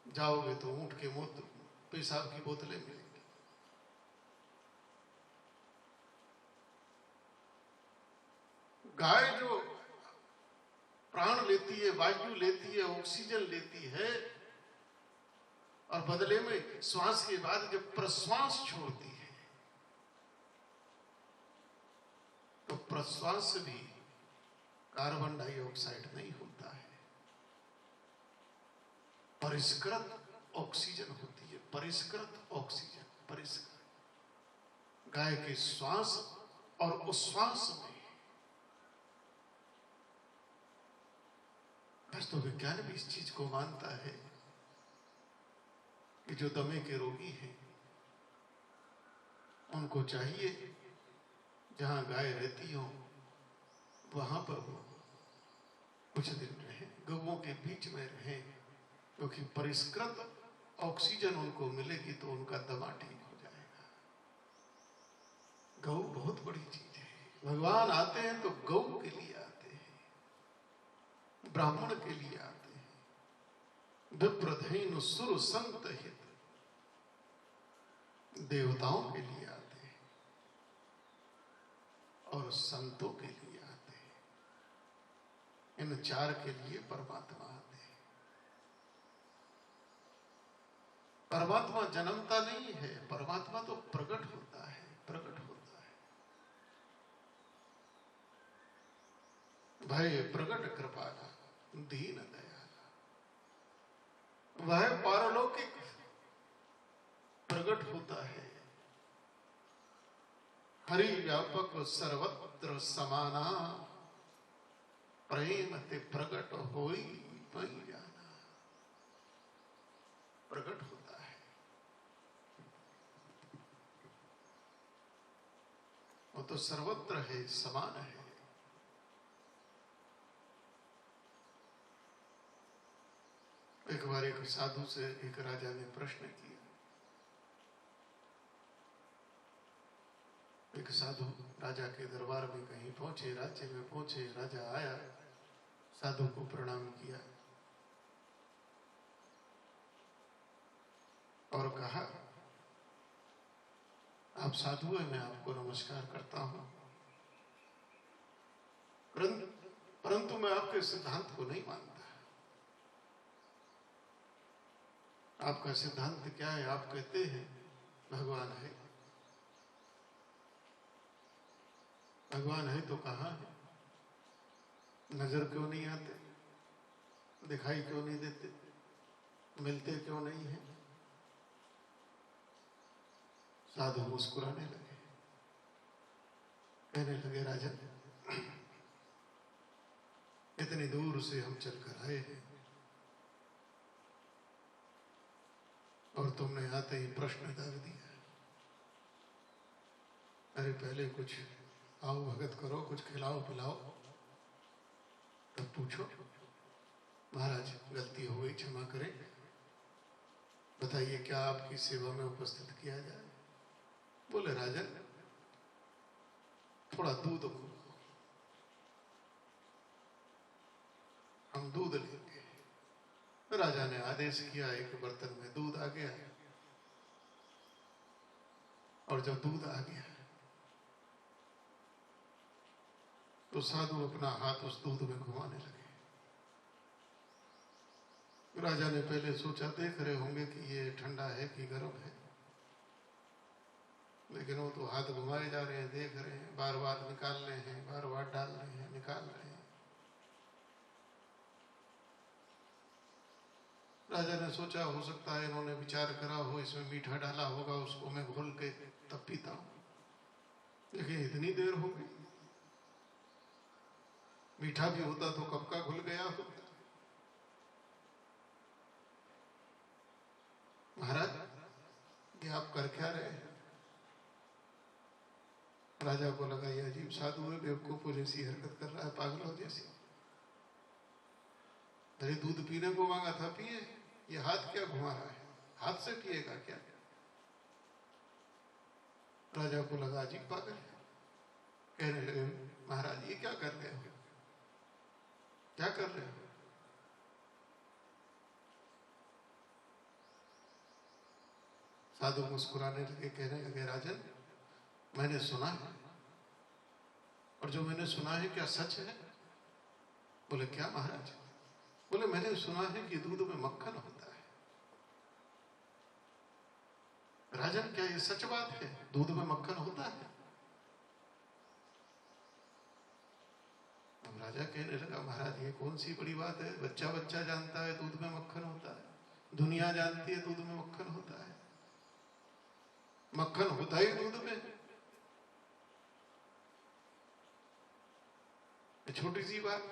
जाओगे तो ऊंट के मूत्र पेशाब की बोतलें मिलेंगी। गाय जो प्राण लेती है, वायु लेती है, ऑक्सीजन लेती है, और बदले में श्वास के बाद जब प्रश्वास छोड़ती है तो प्रश्वास से भी कार्बन डाइऑक्साइड नहीं होता है, परिष्कृत ऑक्सीजन होती है। परिष्कृत ऑक्सीजन, परिष्कृत। गाय के श्वास और उच्छ्वास में तो विज्ञान भी इस चीज को मानता है कि जो दमे के रोगी हैं उनको चाहिए जहां गाय रहती हो वहां पर वो कुछ दिन रहे, गौओं के बीच में रहे, क्योंकि परिष्कृत ऑक्सीजन उनको मिलेगी तो उनका दमा ठीक हो जाएगा। गौ बहुत बड़ी चीज है। भगवान आते हैं तो गौ के लिए आते हैं, ब्राह्मण के लिए आते हैं, विप्रधेनु सुर संत हित, देवताओं के लिए आते हैं और संतों के लिए आते हैं। इन चार के लिए परमात्मा आते हैं। परमात्मा जन्मता नहीं है, परमात्मा तो प्रकट होता है, प्रकट होता है। भय प्रकट कृपाला दीन दयाला, वह पारलौकिक प्रकट होता है। हरि व्यापक सर्वत्र समाना, प्रेम ते प्रकट होई पई जाना। प्रकट होता है, वो तो सर्वत्र है, समान है। एक बार एक साधु से एक राजा ने प्रश्न किया। एक साधु राजा के दरबार में कहीं पहुंचे, राज्य में पहुंचे। राजा आया, साधु को प्रणाम किया और कहा, आप साधु हैं, मैं आपको नमस्कार करता हूं, परंतु मैं आपके सिद्धांत को नहीं मानता। आपका सिद्धांत क्या है? आप कहते हैं भगवान है। भगवान है तो कहां है? नजर क्यों नहीं आते? दिखाई क्यों नहीं देते? मिलते क्यों नहीं है? साधु मुस्कुराने लगे, कहने लगे, राजन, इतनी दूर से हम चलकर आए हैं और तुमने आते ही प्रश्न दाग दिया। अरे पहले कुछ आओ भगत करो, कुछ खिलाओ पिलाओ, तब पूछो। महाराज गलती हो गई, क्षमा करें, बताइए क्या आपकी सेवा में उपस्थित किया जाए? बोले, राजन थोड़ा दूध को, हम दूध लेंगे। राजा ने आदेश किया, एक बर्तन में दूध आ गया। और जब दूध आ गया तो साधु अपना हाथ उस दूध में घुमाने लगे। राजा ने पहले सोचा, देख रहे होंगे कि ये ठंडा है कि गर्म है, लेकिन वो तो हाथ घुमाए जा रहे हैं, देख रहे हैं, बार बार निकाल रहे हैं, बार बार डाल रहे हैं, निकाल रहे हैं। राजा ने सोचा, हो सकता है इन्होंने विचार करा हो, इसमें मीठा डाला होगा, उसको मैं घोल के तब पीता हूं। लेकिन इतनी देर हो गई, मीठा भी होता तो कब का घुल गया होता। महाराज ये आप कर क्या रहे हैं? राजा को लगा ये अजीब साधु है, बेवकूफों जैसी हरकत कर रहा है, पागलों जैसी। अरे दूध पीने को मांगा था, पिए, ये हाथ क्या घुमा रहा है? हाथ से पिएगा क्या? राजा को लगा अजीब पागल है। कहने लगे, महाराज ये क्या कर रहे हो? क्या कर रहे हो? साधु मुस्कुराने लगे, कहने लगे राजन मैंने सुना है, और जो मैंने सुना है क्या सच है? बोले क्या महाराज? बोले मैंने सुना है कि दूध में मक्खन होता है। राजन क्या ये सच बात है? दूध में मक्खन होता है? अब राजा कहने लगा महाराज ये कौन सी बड़ी बात है, बच्चा बच्चा जानता है दूध में मक्खन होता है, दुनिया जानती है दूध में मक्खन होता है, मक्खन होता ही दूध में। छोटी सी बात।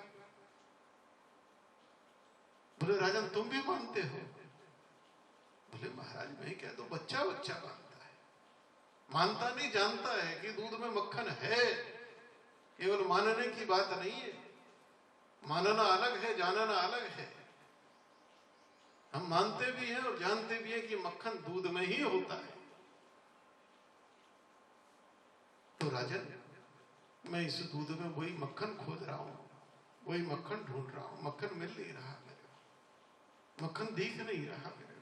बोले राजन तुम भी मानते हो? बोले महाराज मैं क्या, तो बच्चा बच्चा मानता है, मानता नहीं जानता है कि दूध में मक्खन है। केवल मानने की बात नहीं है, मानना अलग है, जानना अलग है। हम मानते भी हैं और जानते भी हैं कि मक्खन दूध में ही होता है। तो राजन मैं इस दूध में वही मक्खन खोज रहा हूं, वही मक्खन ढूंढ रहा हूं, मक्खन मिल नहीं रहा मेरे को, मक्खन दिख नहीं रहा मेरे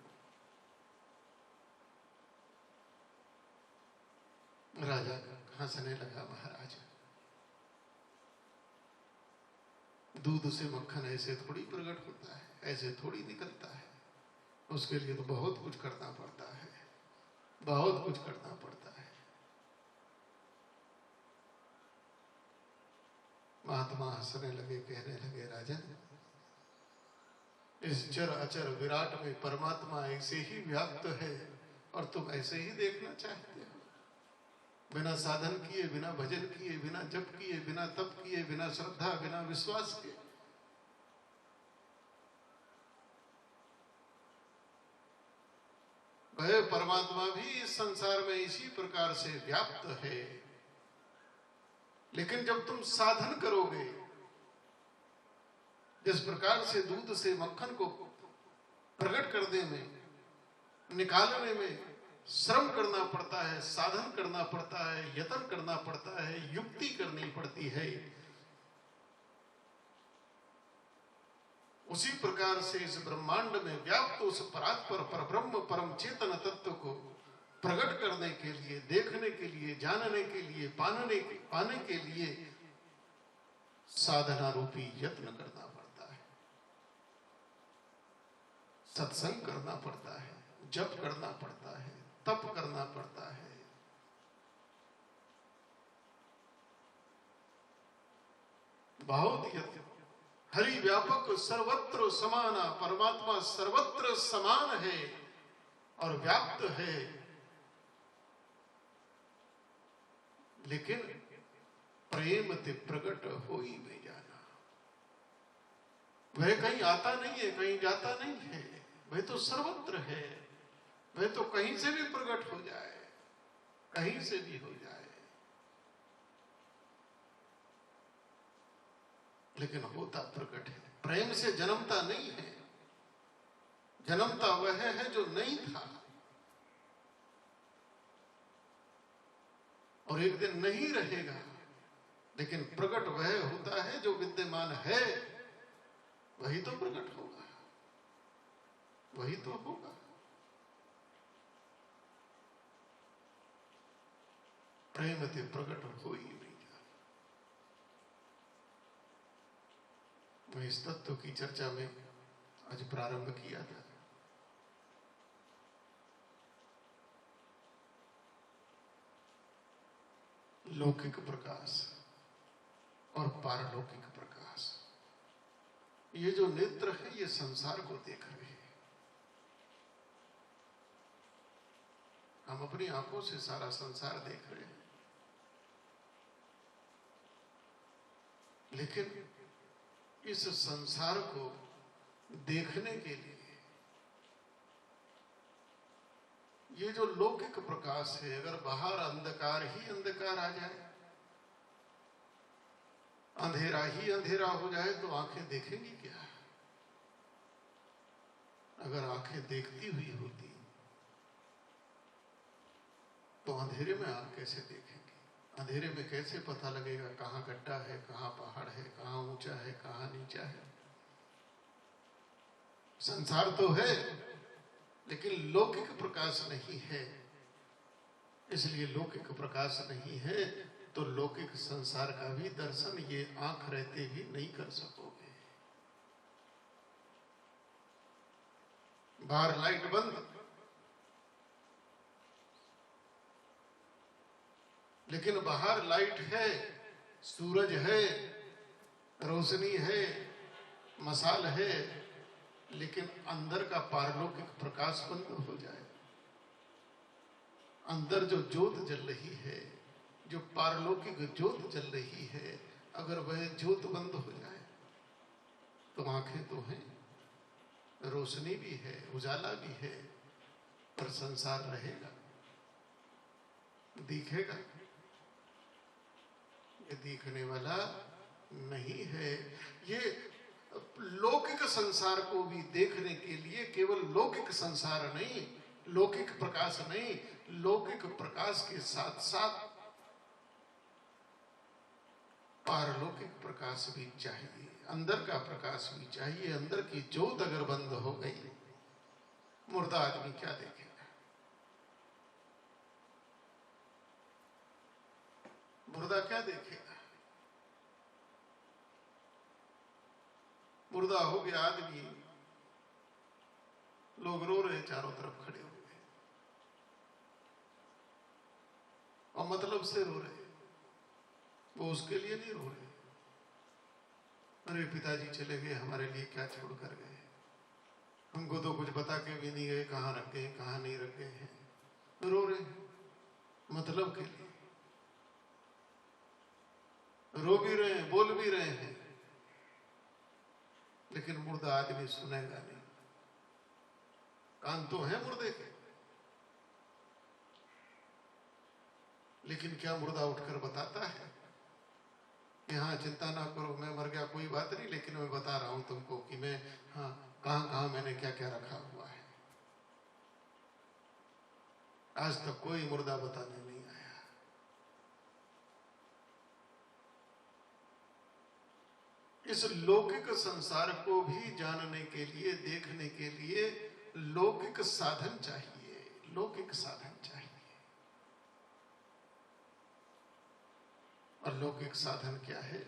को। राजा हंसने लगा, महाराज दूध से मक्खन ऐसे थोड़ी प्रकट होता है, ऐसे थोड़ी निकलता है, उसके लिए तो बहुत कुछ करना पड़ता है, बहुत कुछ करना पड़ता है। महात्मा हंसने लगे, कहने लगे राजन इस चर अचर विराट में परमात्मा ऐसे ही व्याप्त है और तुम ऐसे ही देखना चाहते हो, बिना साधन किए, बिना भजन किए, बिना जप किए, बिना तप किए, बिना श्रद्धा, बिना विश्वास के। वह परमात्मा भी इस संसार में इसी प्रकार से व्याप्त है, लेकिन जब तुम साधन करोगे, जिस प्रकार से दूध से मक्खन को प्रकट करने में, निकालने में श्रम करना पड़ता है, साधन करना पड़ता है, यत्न करना पड़ता है, युक्ति करनी पड़ती है, उसी प्रकार से इस ब्रह्मांड में व्याप्त उस परात्पर परब्रह्म परम चेतन तत्व को प्रकट करने के लिए, देखने के लिए, जानने के लिए, पाने के लिए साधना रूपी यत्न करना पड़ता है, सत्संग करना पड़ता है, जप करना पड़ता है, तप करना पड़ता है। बहुत यत्न। हरि व्यापक सर्वत्र समाना, परमात्मा सर्वत्र समान है और व्याप्त है, लेकिन प्रेम ते प्रकट हो ही में जाना। वह कहीं आता नहीं है, कहीं जाता नहीं है, वह तो सर्वत्र है, वह तो कहीं से भी प्रकट हो जाए, कहीं से भी हो जाए, लेकिन होता प्रकट है। प्रेम से जन्मता नहीं है, जन्मता वह है जो नहीं था और एक दिन नहीं रहेगा, लेकिन प्रकट वह होता है जो विद्यमान है, वही तो प्रकट होगा, वही तो होगा। प्रेम ते प्रकट हो ही नहीं जा। मैं इस तत्व की चर्चा में आज प्रारंभ किया था। लौकिक प्रकाश और पारलौकिक प्रकाश, ये जो नेत्र है ये संसार को देख रहे हैं। हम अपनी आंखों से सारा संसार देख रहे हैं, लेकिन इस संसार को देखने के लिए ये जो लौकिक प्रकाश है, अगर बाहर अंधकार ही अंधकार आ जाए, अंधेरा ही अंधेरा हो जाए, तो आंखें देखेंगी क्या? अगर आंखें देखती हुई होती तो अंधेरे में आंख कैसे देखेंगी? अंधेरे में कैसे पता लगेगा कहाँ गड्ढा है, कहाँ पहाड़ है, कहाँ ऊंचा है, कहाँ नीचा है? संसार तो है, लेकिन लौकिक प्रकाश नहीं है। इसलिए लौकिक प्रकाश नहीं है तो लौकिक संसार का भी दर्शन ये आंख रहते भी नहीं कर सकोगे। बाहर लाइट बंद, लेकिन बाहर लाइट है, सूरज है, रोशनी है, मसाल है, लेकिन अंदर का पारलौकिक प्रकाश बंद हो जाए, अंदर जो ज्योत जल रही है, जो पारलौकिक ज्योत जल रही है, अगर वह ज्योत बंद हो जाए तो आंखें तो हैं, रोशनी भी है, उजाला भी है, पर संसार रहेगा, दिखेगा। ये दिखने वाला नहीं है। ये लौकिक संसार को भी देखने के लिए केवल लौकिक संसार नहीं, लौकिक प्रकाश नहीं, लौकिक प्रकाश के साथ साथ पारलौकिक प्रकाश भी चाहिए, अंदर का प्रकाश भी चाहिए। अंदर की ज्योत अगर बंद हो गई, मुर्दा आदमी क्या देखेगा? मुर्दा क्या देखेगा? मुर्दा हो गया आदमी, लोग रो रहे, चारों तरफ खड़े हो गए और मतलब से रो रहे, वो उसके लिए नहीं रो रहे। अरे पिताजी चले गए, हमारे लिए क्या छोड़ कर गए, हमको तो कुछ बता के भी नहीं गए, कहाँ रख गए कहाँ नहीं रख गए हैं, रो रहे मतलब के लिए, रो भी रहे हैं, बोल भी रहे हैं, लेकिन मुर्दा आदमी सुनेगा नहीं। कान तो है मुर्दे के, लेकिन क्या मुर्दा उठकर बताता है कि हाँ चिंता ना करो, मैं मर गया कोई बात नहीं, लेकिन मैं बता रहा हूं तुमको कि मैं हाँ कहां कहां मैंने क्या क्या रखा हुआ है। आज तक कोई मुर्दा बताने नहीं आया। इस लौकिक संसार को भी जानने के लिए, देखने के लिए लौकिक साधन चाहिए, लौकिक साधन चाहिए। और लौकिक साधन क्या है?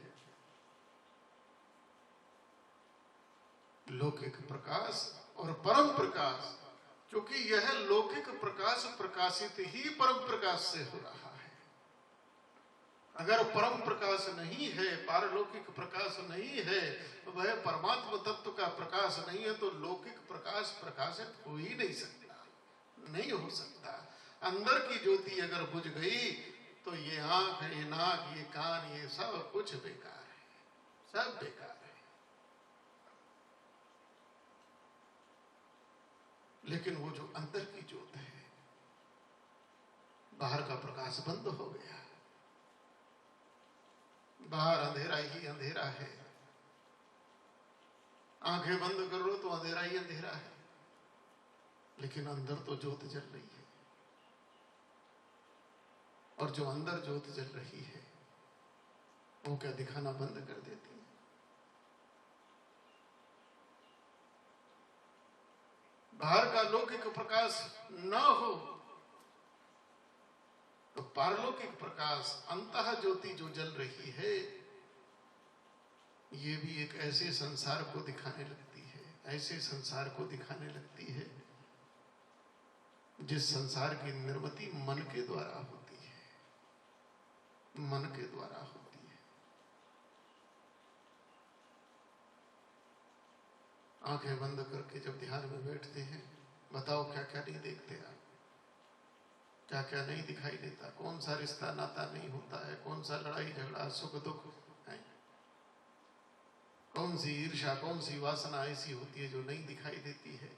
लौकिक प्रकाश और परम प्रकाश, क्योंकि यह लौकिक प्रकाश प्रकाशित ही परम प्रकाश से हो रहा है। अगर परम प्रकाश नहीं है, पारलौकिक प्रकाश नहीं है, तो वह परमात्मा तत्व का प्रकाश नहीं है, तो लौकिक प्रकाश प्रकाशित हो ही नहीं सकता, नहीं हो सकता। अंदर की ज्योति अगर बुझ गई तो ये आंख, ये नाक, ये कान, ये सब कुछ बेकार है, सब बेकार है। लेकिन वो जो अंदर की ज्योत है, बाहर का प्रकाश बंद हो गया, बाहर अंधेरा ही अंधेरा है, आंखें बंद कर लो तो अंधेरा ही अंधेरा है, लेकिन अंदर तो ज्योत जल रही है। और जो अंदर ज्योत जल रही है वो क्या दिखाना बंद कर देती है? बाहर का लौकिक प्रकाश न हो तो पारलौकिक प्रकाश, अंतः ज्योति जो जल रही है, ये भी एक ऐसे संसार को दिखाने लगती है, ऐसे संसार को दिखाने लगती है जिस संसार की निर्मिति मन के द्वारा होती है, मन के द्वारा होती है। आंखें बंद करके जब ध्यान में बैठते हैं, बताओ क्या क्या नहीं देखते आप, क्या क्या नहीं दिखाई देता, कौन सा रिश्ता नाता नहीं होता है, कौन सा लड़ाई झगड़ा सुख दुख है, कौन सी ईर्ष्या, कौन सी वासना ऐसी होती है जो नहीं दिखाई देती है।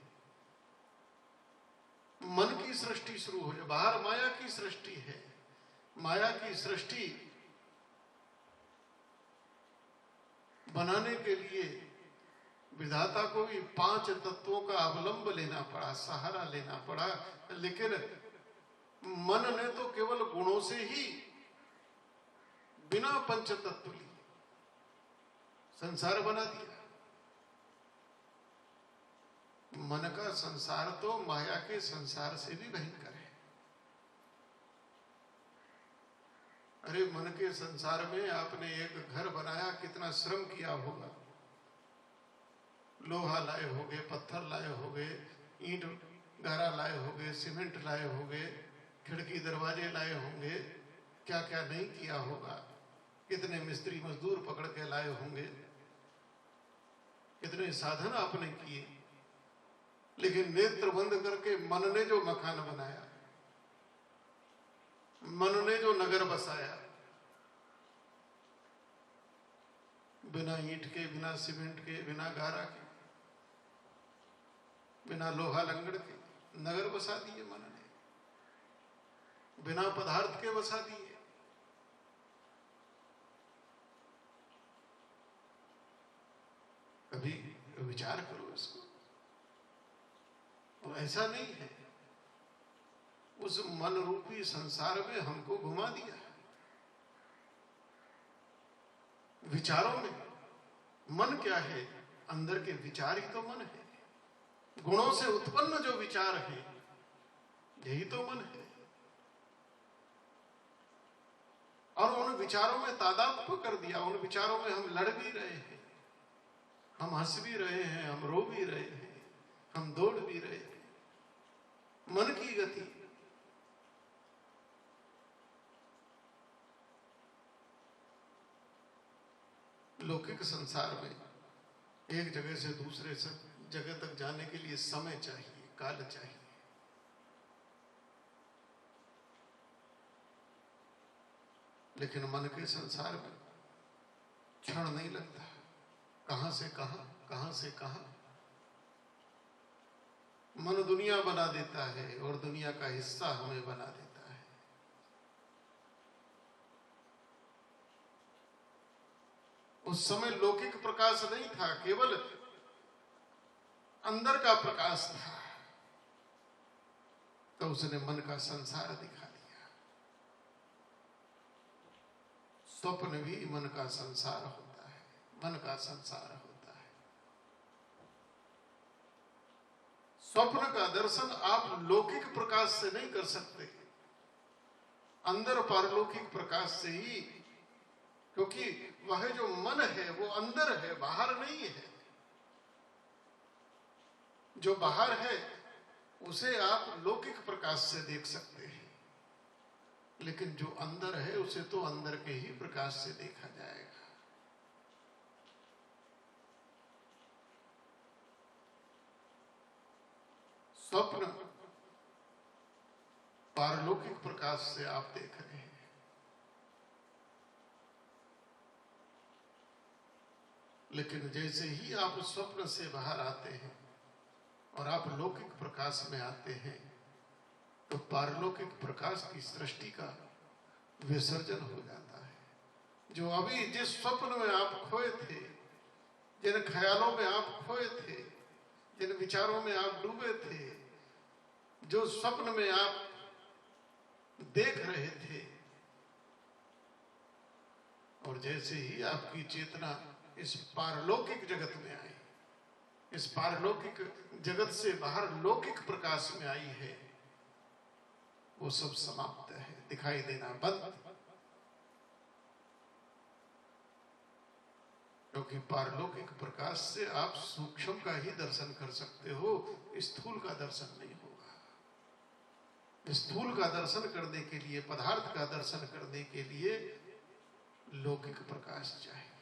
मन की सृष्टि शुरू हो जाए, बाहर माया की सृष्टि है, माया की सृष्टि बनाने के लिए विधाता को भी 5 तत्वों का अवलंब लेना पड़ा, सहारा लेना पड़ा, लेकिन मन ने तो केवल गुणों से ही बिना पंच तत्व लिए संसार बना दिया। मन का संसार तो माया के संसार से भी भयंकर है। अरे मन के संसार में आपने एक घर बनाया, कितना श्रम किया होगा, लोहा लाए होगे, पत्थर लाए होगे, ईंट गारा लाए होगे, सीमेंट लाए होगे, खिड़की दरवाजे लाए होंगे, क्या क्या नहीं किया होगा, कितने मिस्त्री मजदूर पकड़ के लाए होंगे, कितने साधन आपने किए, लेकिन नेत्र बंद करके मन ने जो मकान बनाया, मन ने जो नगर बसाया, बिना ईंट के, बिना सीमेंट के, बिना गारा के, बिना लोहा लंगड़ के नगर बसा दिए मन ने, बिना पदार्थ के बसा दिए। कभी विचार करो इसको। और ऐसा नहीं है, उस मन रूपी संसार में हमको घुमा दिया। विचारों में मन क्या है? अंदर के विचार ही तो मन है। गुणों से उत्पन्न जो विचार है यही तो मन है। और उन विचारों में तादात्म्य कर दिया, उन विचारों में हम लड़ भी रहे हैं, हम हंस भी रहे हैं, हम रो भी रहे हैं, हम दौड़ भी रहे हैं। मन की गति। लौकिक संसार में एक जगह से दूसरे जगह तक जाने के लिए समय चाहिए, काल चाहिए। लेकिन मन के संसार में क्षण नहीं लगता, कहां से कहां, कहां से कहां मन दुनिया बना देता है और दुनिया का हिस्सा हमें बना देता है। उस समय लौकिक प्रकाश नहीं था, केवल अंदर का प्रकाश था। तो उसने मन का संसार दिखा दिया। स्वप्न भी मन का संसार होता है, मन का संसार होता है। स्वप्न का दर्शन आप लौकिक प्रकाश से नहीं कर सकते, अंदर पारलौकिक प्रकाश से ही, क्योंकि वह जो मन है वो अंदर है, बाहर नहीं है। जो बाहर है उसे आप लौकिक प्रकाश से देख सकते हैं, लेकिन जो अंदर है उसे तो अंदर के ही प्रकाश से देखा जाएगा। स्वप्न पारलौकिक प्रकाश से आप देख रहे हैं, लेकिन जैसे ही आप स्वप्न से बाहर आते हैं और आप लौकिक प्रकाश में आते हैं, तो पारलौकिक प्रकाश की सृष्टि का विसर्जन हो जाता है। जो अभी जिस स्वप्न में आप खोए थे, जिन ख्यालों में आप खोए थे, जिन विचारों में आप डूबे थे, जो स्वप्न में आप देख रहे थे, और जैसे ही आपकी चेतना इस पारलौकिक जगत में आई, इस पारलौकिक जगत से बाहर लौकिक प्रकाश में आई है, वो सब समाप्त है, दिखाई देना बंद। क्योंकि पारलौकिक प्रकाश से आप सूक्ष्म का ही दर्शन कर सकते हो, स्थूल का दर्शन नहीं होगा। स्थूल का दर्शन करने के लिए, पदार्थ का दर्शन करने के लिए लौकिक प्रकाश चाहिए।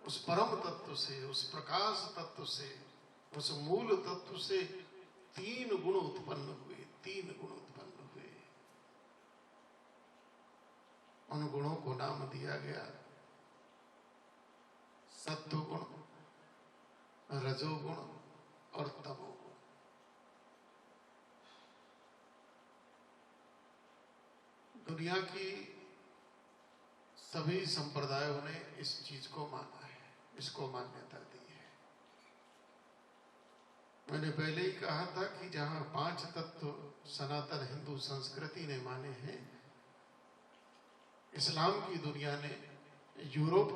उस परम तत्व से, उस प्रकाश तत्व से, उस मूल तत्व से तीन गुण उत्पन्न हुए, तीन गुण उत्पन्न हुए। उन गुणों को नाम दिया गया सत्व गुण, रजोगुण और तमोगुण। दुनिया की सभी संप्रदायों ने इस चीज को माना है, इसको मान्यता दी है। मैंने पहले ही कहा था कि जहां 5 तत्व सनातन हिंदू संस्कृति ने माने हैं, इस्लाम की दुनिया ने यूरोप